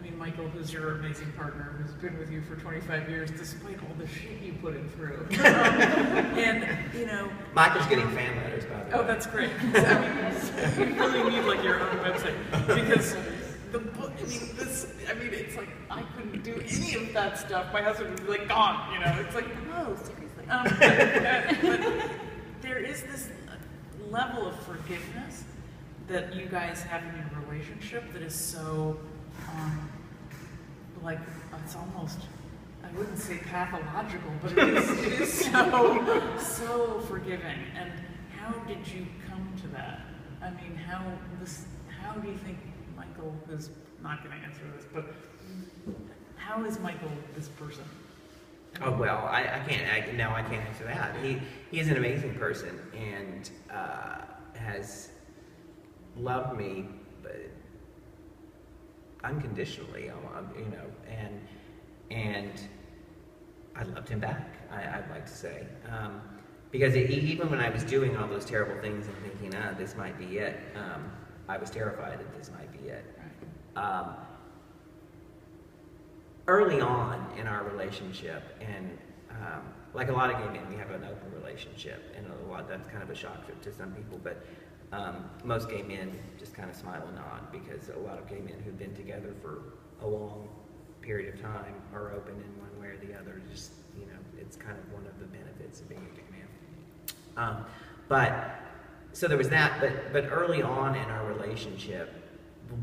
I mean, Michael, who's your amazing partner, who's been with you for 25 years, despite all the shit you put him through. And, you know... Michael's getting fan letters, by the way. Oh, that's great. So, you really need, like, your own website. Because the book, I mean, it's like, I couldn't do any of that stuff. My husband would be like, gone, you know? It's like, no, seriously. But there is this level of forgiveness that you guys have in your relationship that is so, like, it's almost, I wouldn't say pathological, but it is so forgiving. And how did you come to that? I mean, how do you think Michael, who's not going to answer this, but how is Michael this person? Oh, well, I can't answer that. He is an amazing person and has loved me, but unconditionally, you know, and I loved him back, I'd like to say. Because even when I was doing all those terrible things and thinking, this might be it, I was terrified that this might be it. Early on in our relationship, and like a lot of gay men, we have an open relationship, and that's kind of a shock to some people, but most gay men just kind of smile and nod, because a lot of gay men who've been together for a long period of time are open in one way or the other. Just, you know, it's kind of one of the benefits of being a gay man. So there was that, but early on in our relationship,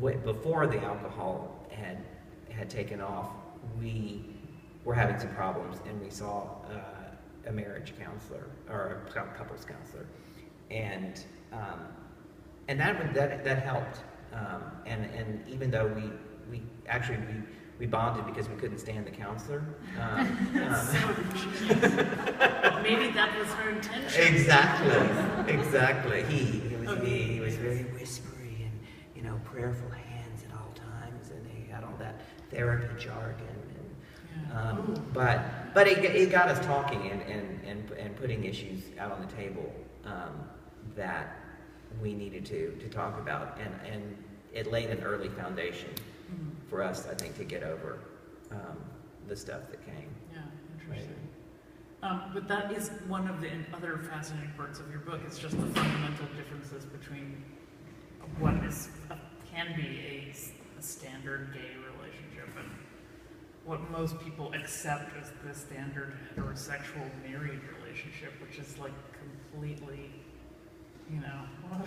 before the alcohol had taken off, we were having some problems, and we saw a marriage counselor or a couples counselor, and that helped. And even though we bonded because we couldn't stand the counselor. Maybe that was her intention. Exactly. He was very whispery and, you know, prayerful hands at all times, and he had all that therapy jargon. But it got us talking and putting issues out on the table that we needed to talk about, and it laid an early foundation for us, I think, to get over the stuff that came. Yeah, interesting. But that is one of the other fascinating parts of your book. It's just the fundamental differences between what can be a standard gay relationship and what most people accept as the standard heterosexual married relationship, which is like completely, you know, oh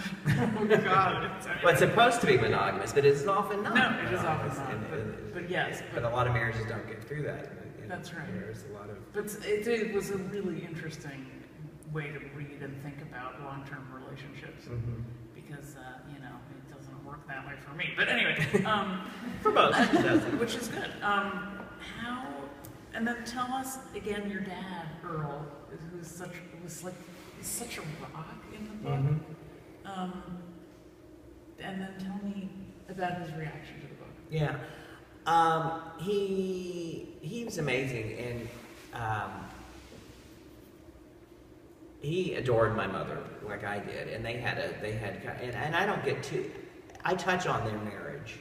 God. Well, it's supposed to be monogamous, but it's often not. No, it is often not. But yes. But a lot of marriages don't get through that. That's right. There's a lot of... But it was a really interesting way to read and think about long-term relationships, because, you know, it doesn't work that way for me. But anyway. For most, it doesn't. Which is good. And then tell us, again, your dad, Earl, was such a rock in the book. And then tell me about his reaction to the book. Yeah. He was amazing, and he adored my mother like I did, and and I touch on their marriage,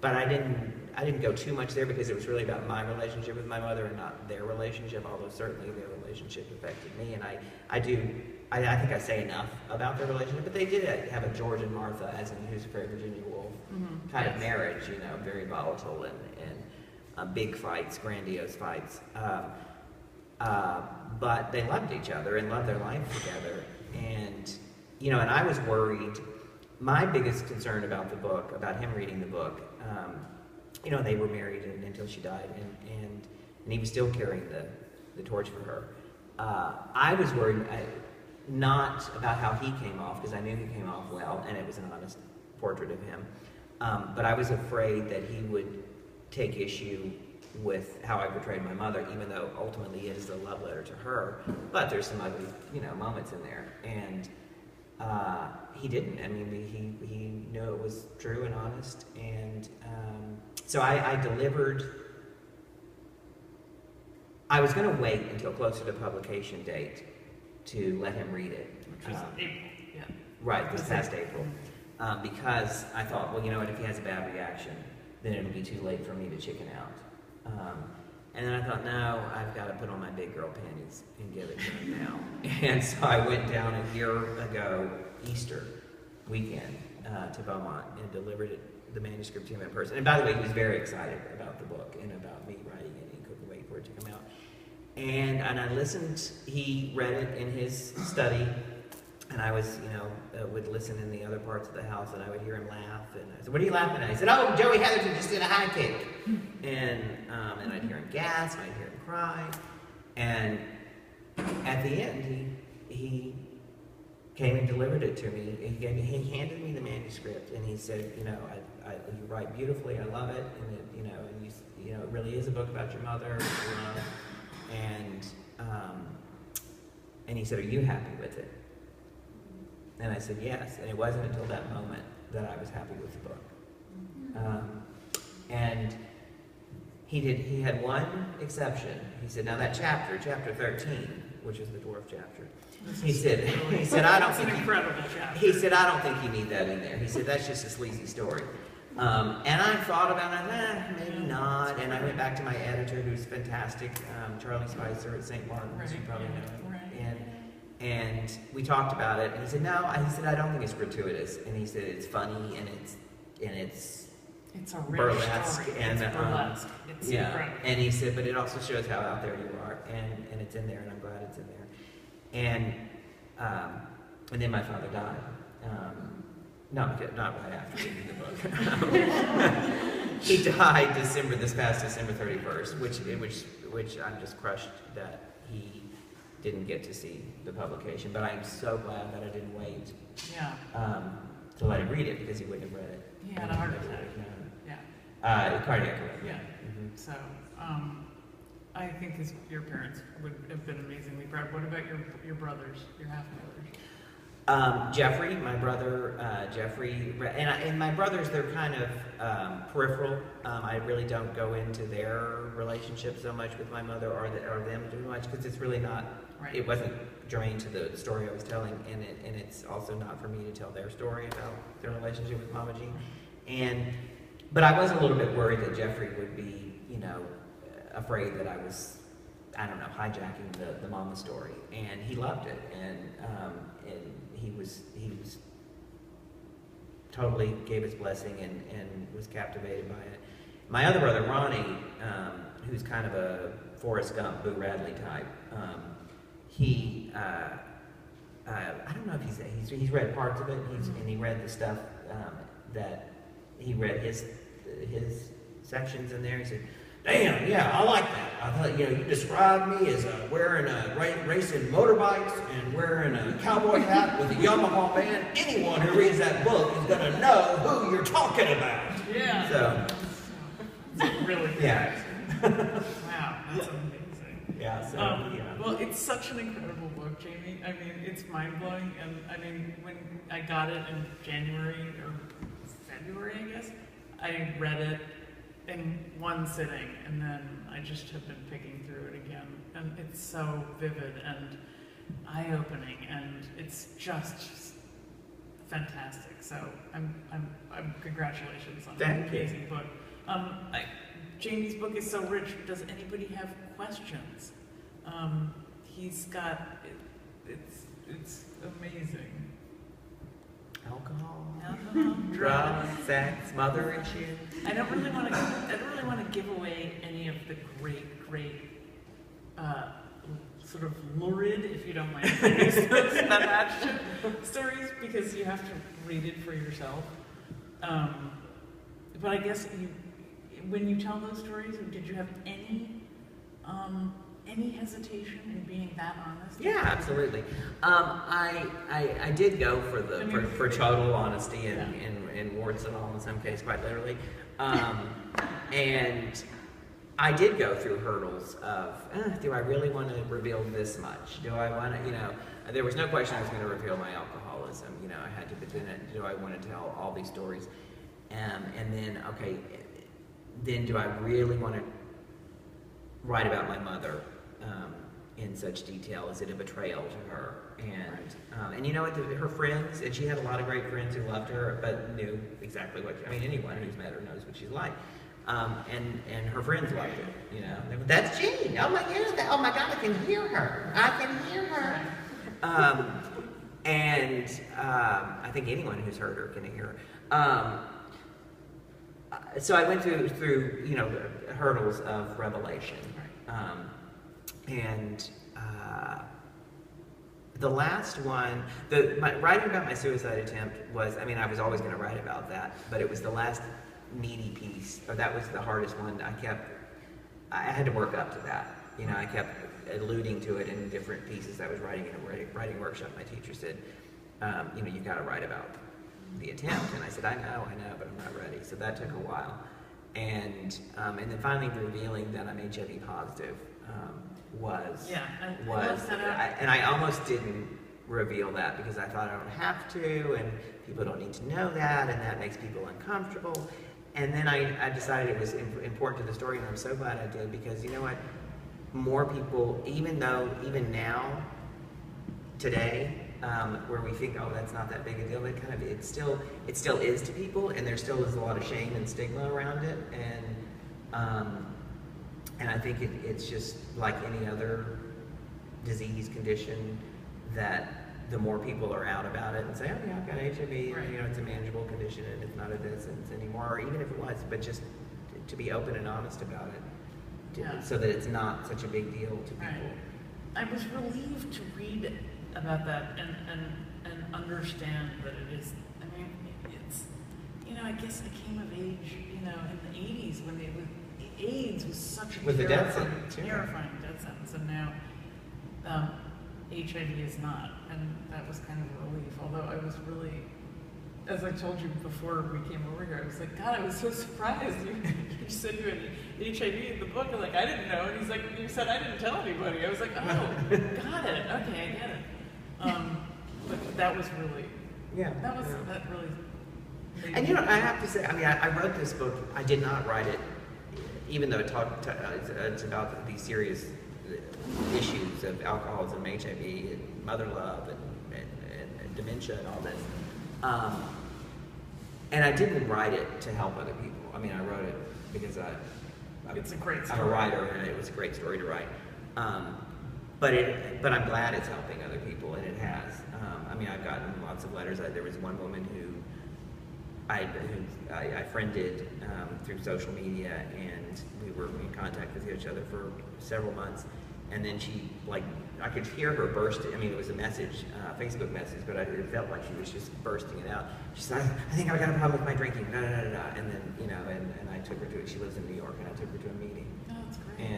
but I didn't go too much there because it was really about my relationship with my mother and not their relationship, although certainly their relationship affected me, and I think I say enough about their relationship, but they did have a George and Martha, as in Who's Afraid of Virginia Woolf, kind of marriage, you know, very volatile and big fights, grandiose fights. But they loved each other and loved their life together. And, you know, and I was worried. My biggest concern about the book, about him reading the book, you know, they were married until she died, and he was still carrying the torch for her. I was worried not about how he came off, because I knew he came off well, and it was an honest portrait of him. But I was afraid that he would take issue with how I portrayed my mother, even though ultimately it is a love letter to her. But there's some ugly, you know, moments in there, and he didn't. I mean, he knew it was true and honest, and so I delivered. I was going to wait until closer to publication date to let him read it. Which was April, yeah. Right, this past April. Because I thought, well, you know what, if he has a bad reaction, then it'll be too late for me to chicken out. And then I thought, no, I've got to put on my big girl panties and give it to him now. And so I went down a year ago, Easter weekend, to Beaumont and delivered the manuscript to him in person. And by the way, he was very excited about the book and about me writing it. He couldn't wait for it to come out. And I listened. He read it in his study, and I was, would listen in the other parts of the house, and I would hear him laugh. And I said, "What are you laughing at?" He said, "Oh, Joey Heatherton just did a high kick." And I'd hear him gasp, and I'd hear him cry. And at the end, he came and delivered it to me. He handed me the manuscript, and he said, "You write beautifully. I love it, and it really is a book about your mother." And he said, "Are you happy with it?" And I said, "Yes." And it wasn't until that moment that I was happy with the book. And he had one exception. He said, "Now that chapter 13, which is the dwarf chapter," he said, "I don't think incredible chapter." He said, "I don't think you need that in there." He said, "That's just a sleazy story." And I thought about it, maybe not. And I went back to my editor, who's fantastic, Charlie Spicer at St. Martin's, you probably know him. And we talked about it, and he said, "No," he said, "I don't think it's gratuitous." And he said, "It's funny, and it's a rich burlesque, story. and it's burlesque. It's incredible." And he said, "But it also shows how out there you are, and it's in there, and I'm glad it's in there." And then my father died. Not right after reading the book. He died this past December 31st, which I'm just crushed that he didn't get to see the publication. But I'm so glad that I didn't wait to let him read it, because he wouldn't have read it. He had a heart attack. Cardiac arrest. Yeah. Mm-hmm. So, I think your parents would have been amazingly proud. What about your brothers, your half-brothers? Jeffrey, my brother, and my brothers, they're kind of peripheral. I really don't go into their relationship so much with my mother or them too much, because it's really not. Right. It wasn't germane to the story I was telling, and it's also not for me to tell their story about their relationship with Mama Jean. But I was a little bit worried that Jeffrey would be, afraid that I was, hijacking the Mama story, and he loved it, and he was totally gave his blessing and was captivated by it. My other brother, Ronnie, who's kind of a Forrest Gump, Boo Radley type, I don't know if he's read parts of it, and he read the stuff that he read his sections in there. He said, "Damn, yeah, I like that. I thought, you described me as racing motorbikes and wearing a cowboy hat with a Yamaha band. Anyone who reads that book is going to know who you're talking about." Yeah. So, it's really good. Yeah. Wow, that's amazing. Yeah, so, Well, it's such an incredible book, Jamie. I mean, it's mind-blowing, and when I got it in January or February, I guess, I read it in one sitting, and then I just have been picking through it again, and it's so vivid and eye-opening, and it's just fantastic. So I'm congratulations on an amazing book. Jamie's book is so rich. Does anybody have questions? He's got it's amazing. Alcohol, drugs, sex, mother issues. I don't really want to give away any of the great sort of lurid, if you don't mind, attached stories, because you have to read it for yourself. But I guess when you tell those stories, did you have any hesitation in being that honest? Yeah, absolutely. I did go for total honesty and warts and all, in some cases, quite literally. And I did go through hurdles of, do I really want to reveal this much? Do I want to, there was no question I was going to reveal my alcoholism. I had to, but then do I want to tell all these stories? And then, then do I really want to write about my mother? in such detail is it a betrayal to her? And you know what, her friends, and she had a lot of great friends who loved her, but knew exactly what, I mean, anyone who's met her knows what she's like. And her friends loved it, you know. They were, that's Jean. Oh my God, I can hear her. I can hear her. I think anyone who's heard her can hear her. So I went through you know, hurdles of revelation. The last one, writing about my suicide attempt was, I mean, I was always going to write about that, but it was the last meaty piece, or that was the hardest one. I had to work up to that. You know, I kept alluding to it in different pieces I was writing in a writing workshop. My teacher said, you know, you got to write about the attempt. And I said, I know, but I'm not ready. So that took a while. And then finally revealing that I'm HIV positive and I almost didn't reveal that because I thought I don't have to, and people don't need to know that, and that makes people uncomfortable. And then I decided it was important to the story, and I'm so glad I did, because you know what? More people, even now, today, where we think, oh, that's not that big a deal, it still is to people, and there still is a lot of shame and stigma around it, and I think it's just like any other disease condition, that the more people are out about it and say, oh yeah, I've got HIV, and, you know, it's a manageable condition and it's not a distance anymore, or even if it was, but just to be open and honest about it, so that it's not such a big deal to people. I was relieved to read about that and understand that it is, I mean, it's, you know, I guess I came of age, you know, in the 80s when AIDS was such a terrifying death sentence, and now HIV is not, and that was kind of a relief. Although I was really, as I told you before we came over here, I was like, God, I was so surprised. You said you had HIV in the book, and like, I didn't know. And he's like, you said I didn't tell anybody. I was like, oh, got it. Okay, I get it. But that was really, that really. And you know, I have to say, I mean, I wrote this book. I did not write it, even though it's about these serious issues of alcoholism, HIV, and mother love, and dementia, and all this. And I didn't write it to help other people. I mean, I wrote it because it's a great story. I'm a writer, and it was a great story to write. But I'm glad it's helping other people, and it has. I mean, I've gotten lots of letters. There was one woman who I friended through social media, and we were in contact with each other for several months. And then she, like, I could hear her bursting. I mean, it was a message, Facebook message, but it felt like she was just bursting it out. She said, I think I got a problem with my drinking, And then, you know, and I took her to it. She lives in New York, and I took her to a meeting. Oh, that's great.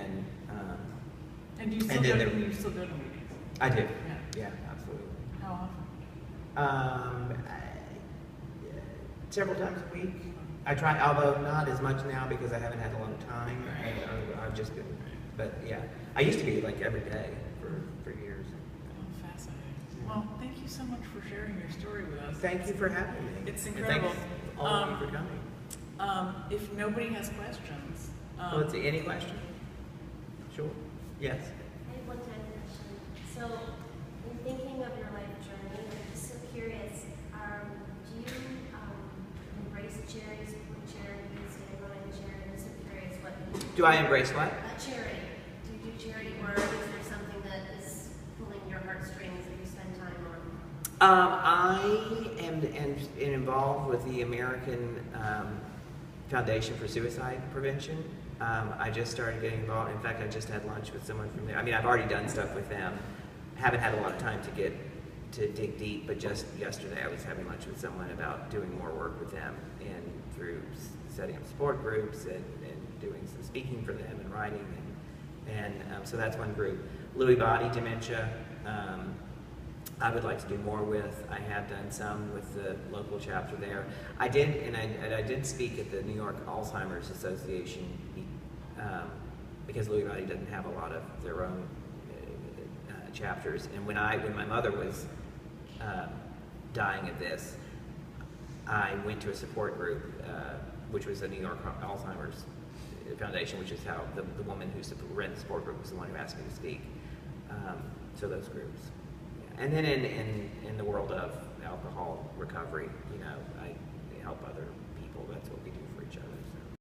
And do you still go to meetings? I do. Yeah, absolutely. How often? Several times a week. I try, although not as much now because I haven't had a lot of time. I've just been, but yeah. I used to be like every day for years. Oh, fascinating. Well, thank you so much for sharing your story with us. Thank you for having me. It's incredible. And thanks all of you for coming. If nobody has questions. Let's see, any question? Sure. Yes. I have one time question. So, in thinking of your life journey, I'm just so curious, do you embrace charities, support charities, running a charity? I'm so curious what. Do I embrace what? Charity. Do you do charity work? Is there something that is pulling your heartstrings that you spend time on? I am involved with the American Foundation for Suicide Prevention. I just started getting involved. In fact, I just had lunch with someone from there. I mean, I've already done stuff with them. Haven't had a lot of time to dig deep, but just yesterday I was having lunch with someone about doing more work with them and through setting up support groups and doing some speaking for them and writing. So that's one group. Lewy body dementia, I would like to do more with. I have done some with the local chapter there. I did speak at the New York Alzheimer's Association because Lewy body doesn't have a lot of their own chapters. And when my mother was dying of this, I went to a support group, which was the New York Alzheimer's Foundation, which is how the woman who ran the support group was the one who asked me to speak. So those groups. Yeah. And then in the world of alcohol recovery, I help other